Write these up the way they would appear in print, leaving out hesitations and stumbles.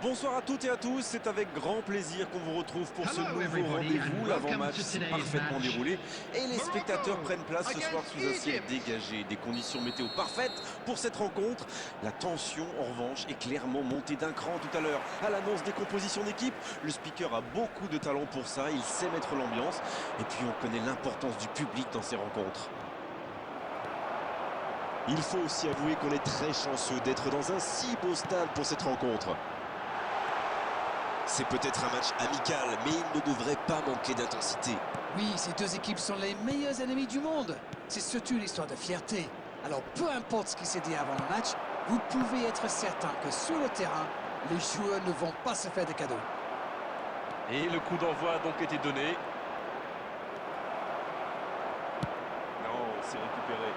Bonsoir à toutes et à tous, c'est avec grand plaisir qu'on vous retrouve pour ce nouveau rendez-vous. L'avant-match s'est parfaitement déroulé et les spectateurs prennent place ce soir sous un ciel dégagé. Des conditions météo parfaites pour cette rencontre. La tension, en revanche, est clairement montée d'un cran tout à l'heure. À l'annonce des compositions d'équipe, le speaker a beaucoup de talent pour ça, il sait mettre l'ambiance. Et puis on connaît l'importance du public dans ces rencontres. Il faut aussi avouer qu'on est très chanceux d'être dans un si beau stade pour cette rencontre. C'est peut-être un match amical, mais il ne devrait pas manquer d'intensité. Oui, ces deux équipes sont les meilleurs ennemis du monde. C'est surtout une histoire de fierté. Alors peu importe ce qui s'est dit avant le match, vous pouvez être certain que sur le terrain, les joueurs ne vont pas se faire de cadeaux. Et le coup d'envoi a donc été donné. Non, c'est récupéré.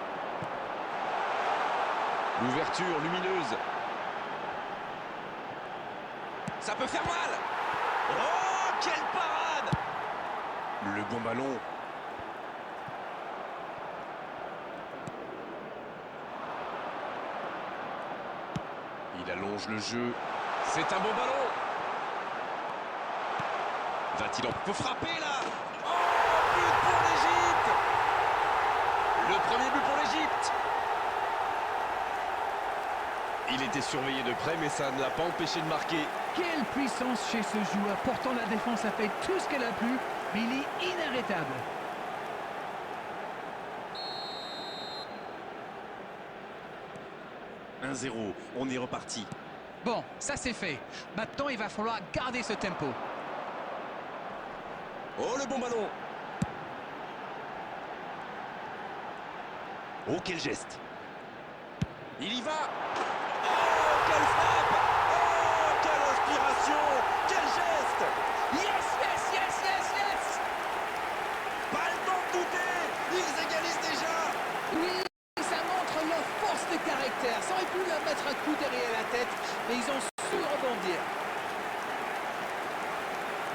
L'ouverture lumineuse. Ça peut faire mal. Oh, quelle parade! Le bon ballon. Il allonge le jeu. C'est un bon ballon. Va-t-il en... Faut frapper là. Oh, but pour l'Égypte. Le premier but pour l'Égypte. Il était surveillé de près, mais ça ne l'a pas empêché de marquer. Quelle puissance chez ce joueur. Pourtant la défense a fait tout ce qu'elle a pu, mais il est inarrêtable. « 1-0, on est reparti. » Bon, ça c'est fait. Maintenant, il va falloir garder ce tempo. Oh, le bon ballon. Oh, quel geste. Il y va. Oh, quelle frappe. Oh, quelle inspiration. Quel geste. Yes, yes, yes, yes, yes. Pas le temps de douter. Ils égalisent déjà. Oui, ça montre leur force de caractère. Ça aurait pu leur mettre un coup derrière la tête, mais ils ont su rebondir.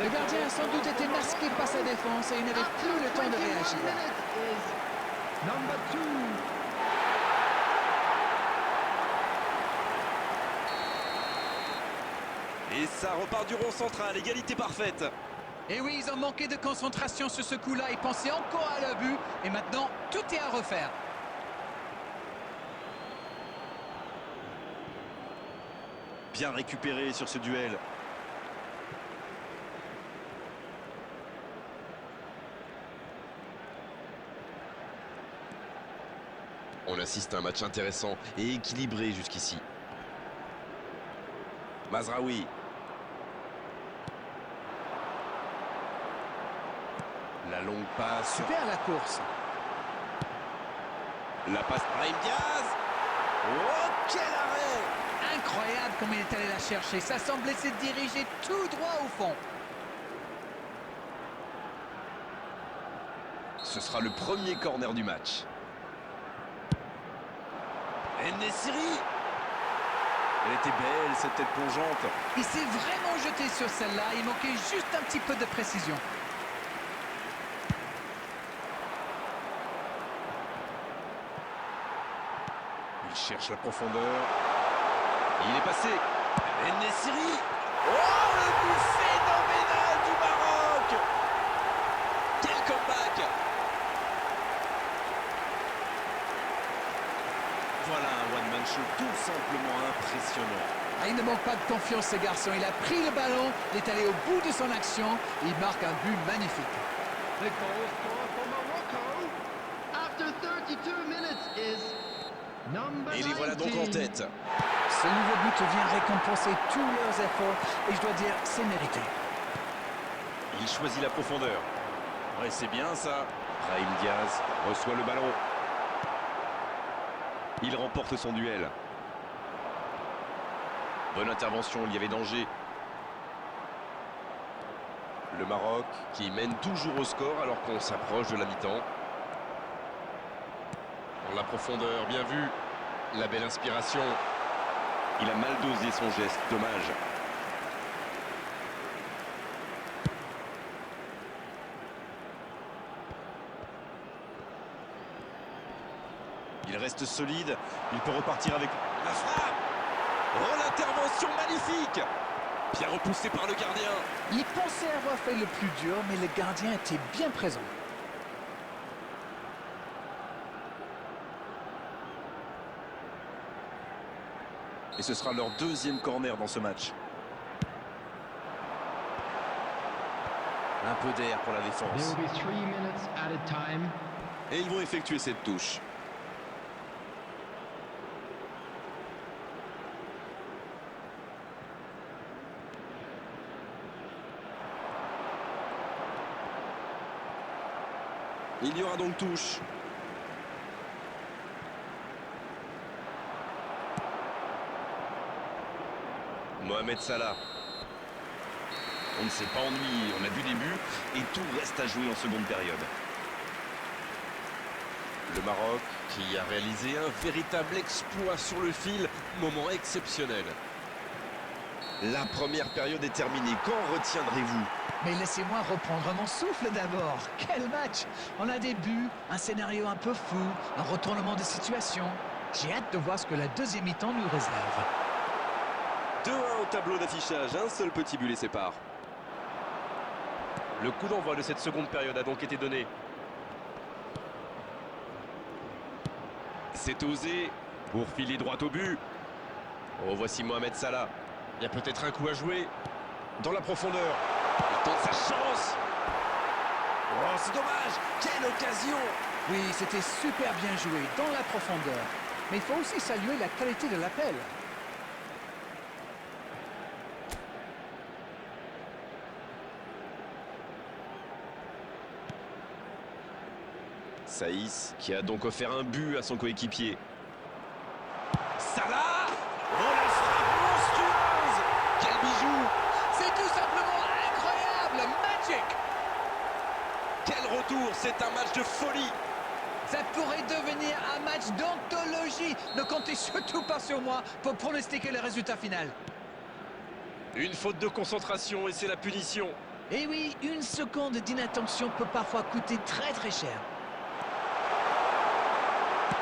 Le gardien a sans doute été masqué par sa défense et il n'avait plus le temps de réagir. Et ça repart du rond central, égalité parfaite. Et oui, ils ont manqué de concentration sur ce coup-là. Ils pensaient encore à leur but. Et maintenant, tout est à refaire. Bien récupéré sur ce duel. On assiste à un match intéressant et équilibré jusqu'ici. Mazraoui. La longue passe. Super la course. La passe Brahim Diaz. Oh, quel arrêt! Incroyable comme il est allé la chercher. Ça semblait se diriger tout droit au fond. Ce sera le premier corner du match. En-Nesyri. Elle était belle, cette tête plongeante. Il s'est vraiment jeté sur celle-là. Il manquait juste un petit peu de précision. Il cherche la profondeur. Il est passé. En-Nesyri. Oh, le but phénoménal du Maroc! Quel comeback! Voilà un one-man show tout simplement impressionnant. Ah, il ne manque pas de confiance, ce garçon. Il a pris le ballon, il est allé au bout de son action. Et il marque un but magnifique. The goal scorer for Morocco after 32 minutes is number Et les voilà donc en 19. tête. Ce nouveau but vient récompenser tous leurs efforts. Et je dois dire, c'est mérité. Il choisit la profondeur. Ouais, c'est bien ça. Brahim Diaz reçoit le ballon. Il remporte son duel. Bonne intervention, il y avait danger. Le Maroc qui mène toujours au score alors qu'on s'approche de la mi-temps. Dans la profondeur, bien vu. La belle inspiration. Il a mal dosé son geste, dommage. Il reste solide, il peut repartir avec la frappe. Oh, l'intervention magnifique. Bien repoussé par le gardien. Il pensait avoir fait le plus dur, mais le gardien était bien présent. Et ce sera leur deuxième corner dans ce match. Un peu d'air pour la There défense. will be 3 minutes added time. Et ils vont effectuer cette touche. Il y aura donc touche. Mohamed Salah. On ne s'est pas ennuyé, on a vu des buts et tout reste à jouer en seconde période. Le Maroc qui a réalisé un véritable exploit sur le fil. Moment exceptionnel. La première période est terminée. Qu'en retiendrez-vous? Mais laissez-moi reprendre mon souffle d'abord. Quel match! On a des buts, un scénario un peu fou, un retournement de situation. J'ai hâte de voir ce que la deuxième mi-temps nous réserve. 2-1 au tableau d'affichage, un seul petit but les sépare. Le coup d'envoi de cette seconde période a donc été donné. C'est osé pour filer droit au but. Oh, voici Mohamed Salah. Il y a peut-être un coup à jouer. Dans la profondeur. Il tente sa chance. Oh, c'est dommage! Quelle occasion! Oui, c'était super bien joué dans la profondeur. Mais il faut aussi saluer la qualité de l'appel. Saïs qui a donc offert un but à son coéquipier. Salah. Oh, la frappe monstrueuse! Quel bijou. C'est tout simplement incroyable! Magic! Quel retour. C'est un match de folie. Ça pourrait devenir un match d'anthologie. Ne comptez surtout pas sur moi pour pronostiquer le résultat final. Une faute de concentration et c'est la punition. Et oui, une seconde d'inattention peut parfois coûter très très cher.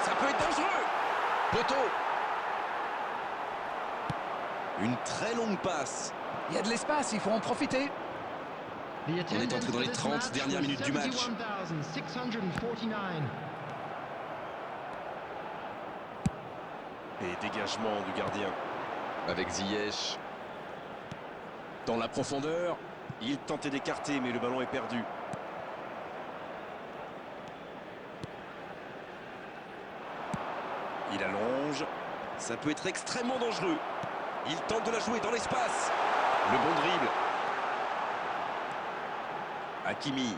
Ça peut être dangereux. Poteau. Une très longue passe. Il y a de l'espace, il faut en profiter. The On est entré attendance dans les for this 30 match dernières was minutes du match. 71,649. Et dégagement du gardien. Avec Ziyech. Dans la profondeur, il tentait d'écarter, mais le ballon est perdu. Il allonge. Ça peut être extrêmement dangereux. Il tente de la jouer dans l'espace. Le bon dribble. Hakimi.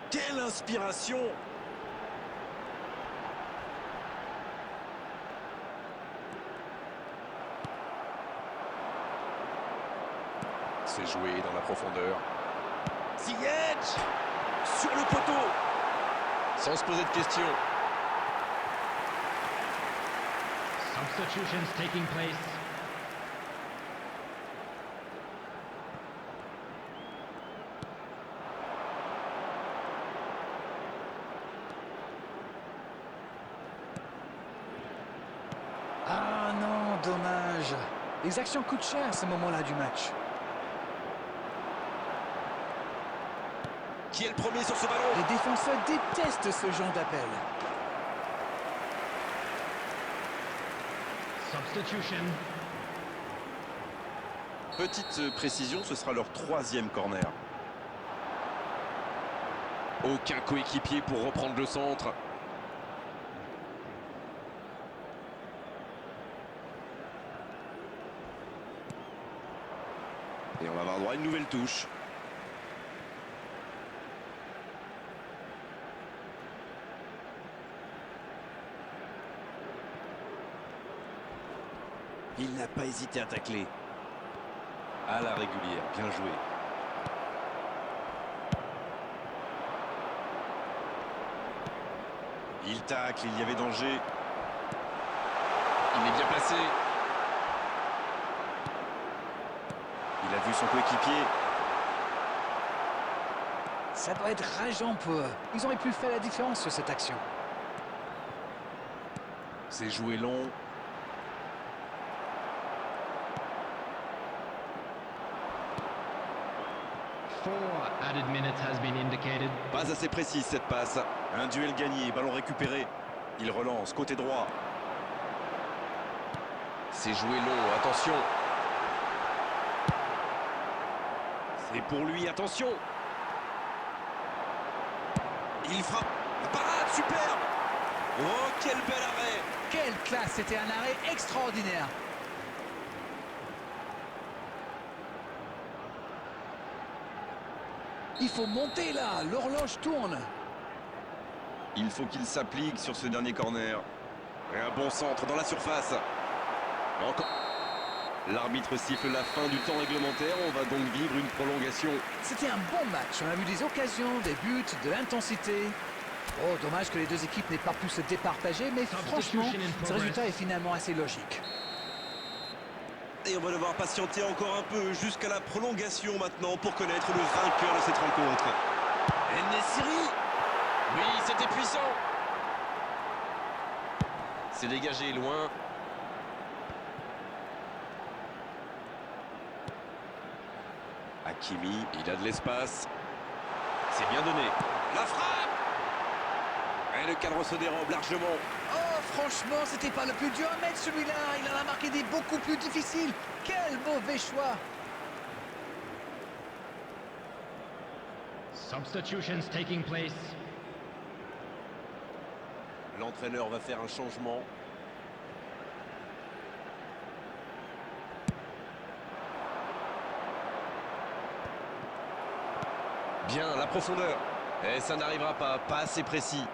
Quelle inspiration! C'est joué dans la profondeur. Ziyech sur le poteau. Sans se poser de questions. Substitutions taking place. Ah non, dommage. Les actions coûtent cher à ce moment-là du match. Qui est le premier sur ce ballon? Les défenseurs détestent ce genre d'appel. Substitution. Petite précision, ce sera leur troisième corner. Aucun coéquipier pour reprendre le centre. Et on va avoir droit à une nouvelle touche. Il n'a pas hésité à tacler. À la régulière, bien joué. Il tacle, il y avait danger. Il est bien placé. Il a vu son coéquipier. Ça doit être rageant pour eux. Ils auraient pu faire la différence sur cette action. C'est joué long. added minutes has been indicated. Pas assez précise cette passe. Un duel gagné, ballon récupéré. Il relance, côté droit. C'est joué long, attention. C'est pour lui, attention. Il frappe. La parade, superbe. Oh, quel bel arrêt. Quelle classe, c'était un arrêt extraordinaire. Il faut monter là, l'horloge tourne. Il faut qu'il s'applique sur ce dernier corner. Et un bon centre dans la surface. Encore. L'arbitre siffle la fin du temps réglementaire. On va donc vivre une prolongation. C'était un bon match. On a vu des occasions, des buts, de l'intensité. Oh, dommage que les deux équipes n'aient pas pu se départager, mais franchement, ce résultat est finalement assez logique. Et on va devoir patienter encore un peu jusqu'à la prolongation maintenant pour connaître le vainqueur de cette rencontre. En-Nesyri. Oui, c'était puissant. C'est dégagé loin. Hakimi. Il a de l'espace. C'est bien donné. La frappe. Et le cadre se dérobe largement. Oh, franchement, c'était pas le plus dur à mettre celui-là. Il en a marqué des beaucoup plus difficiles. Quel mauvais choix. Substitutions taking place. L'entraîneur va faire un changement. Bien, la profondeur. Et ça n'arrivera pas, pas assez précis.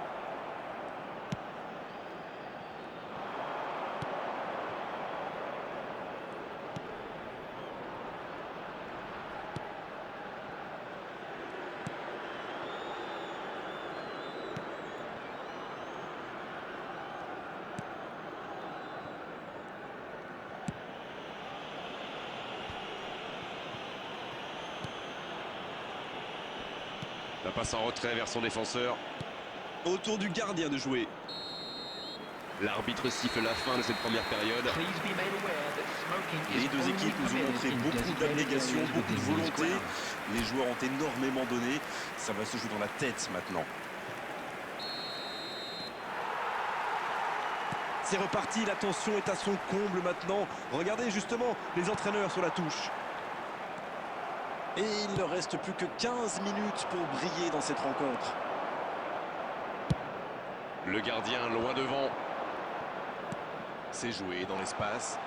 La passe en retrait vers son défenseur. Autour du gardien de jouer. L'arbitre siffle la fin de cette première période. Les deux équipes nous ont montré beaucoup d'abnégation, beaucoup de volonté. Les joueurs ont énormément donné. Ça va se jouer dans la tête maintenant. C'est reparti, la tension est à son comble maintenant. Regardez justement les entraîneurs sur la touche. Et il ne reste plus que 15 minutes pour briller dans cette rencontre. Le gardien loin devant. C'est joué dans l'espace.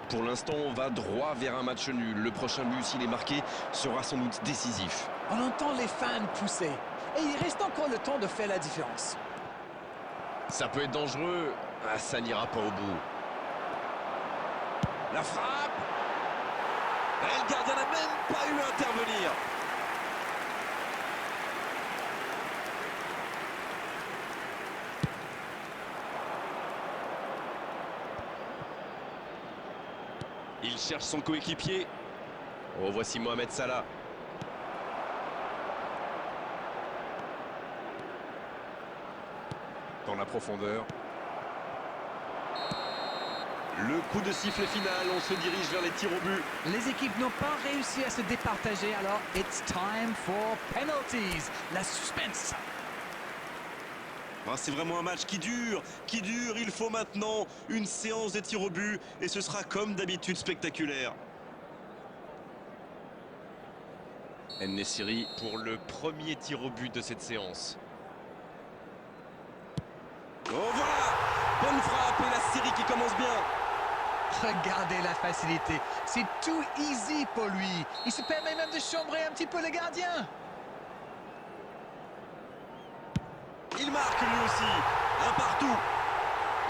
Pour l'instant, on va droit vers un match nul. Le prochain but, s'il est marqué, sera sans doute décisif. On entend les fans pousser. Et il reste encore le temps de faire la différence. Ça peut être dangereux. Ah, ça n'ira pas au bout. La frappe. Et le gardien n'a même pas eu à intervenir. Il cherche son coéquipier. Oh, voici Mohamed Salah. Dans la profondeur. Le coup de sifflet final, on se dirige vers les tirs au but. Les équipes n'ont pas réussi à se départager, alors it's time for penalties. La suspense. Ah, c'est vraiment un match qui dure. Il faut maintenant une séance des tirs au but et ce sera comme d'habitude spectaculaire. En-Nesyri pour le premier tir au but de cette séance. Oh voilà, bonne frappe et la série qui commence bien. Regardez la facilité. C'est too easy pour lui. Il se permet même de chambrer un petit peu le gardien. Il marque lui aussi. Un partout.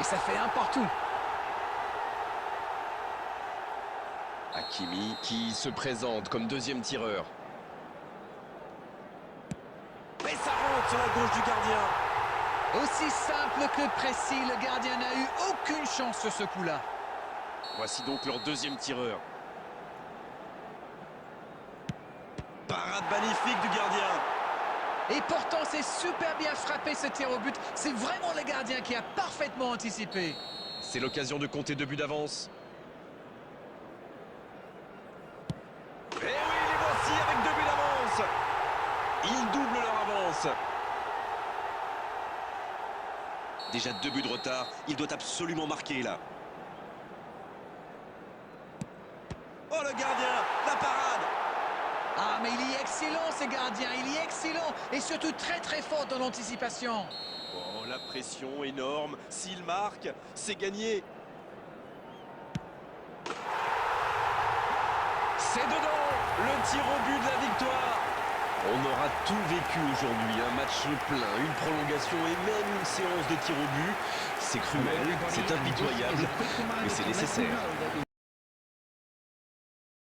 Et ça fait un partout. Hakimi qui se présente comme deuxième tireur. Mais ça rentre sur la gauche du gardien. Aussi simple que précis, le gardien n'a eu aucune chance sur ce coup-là. Voici donc leur deuxième tireur. Parade magnifique du gardien. Et pourtant, c'est super bien frappé ce tir au but. C'est vraiment le gardien qui a parfaitement anticipé. C'est l'occasion de compter 2 buts d'avance. Et oui, les voici avec 2 buts d'avance. Ils doublent leur avance. Déjà 2 buts de retard, il doit absolument marquer là. Oh le gardien, la parade! Ah, mais il est excellent, ce gardien. Il est excellent. Et surtout très, très fort dans l'anticipation. Oh, la pression énorme. S'il marque, c'est gagné. C'est dedans. Le tir au but de la victoire. On aura tout vécu aujourd'hui, un match plein, une prolongation et même une séance de tir au but. C'est cruel, c'est impitoyable, mais c'est nécessaire.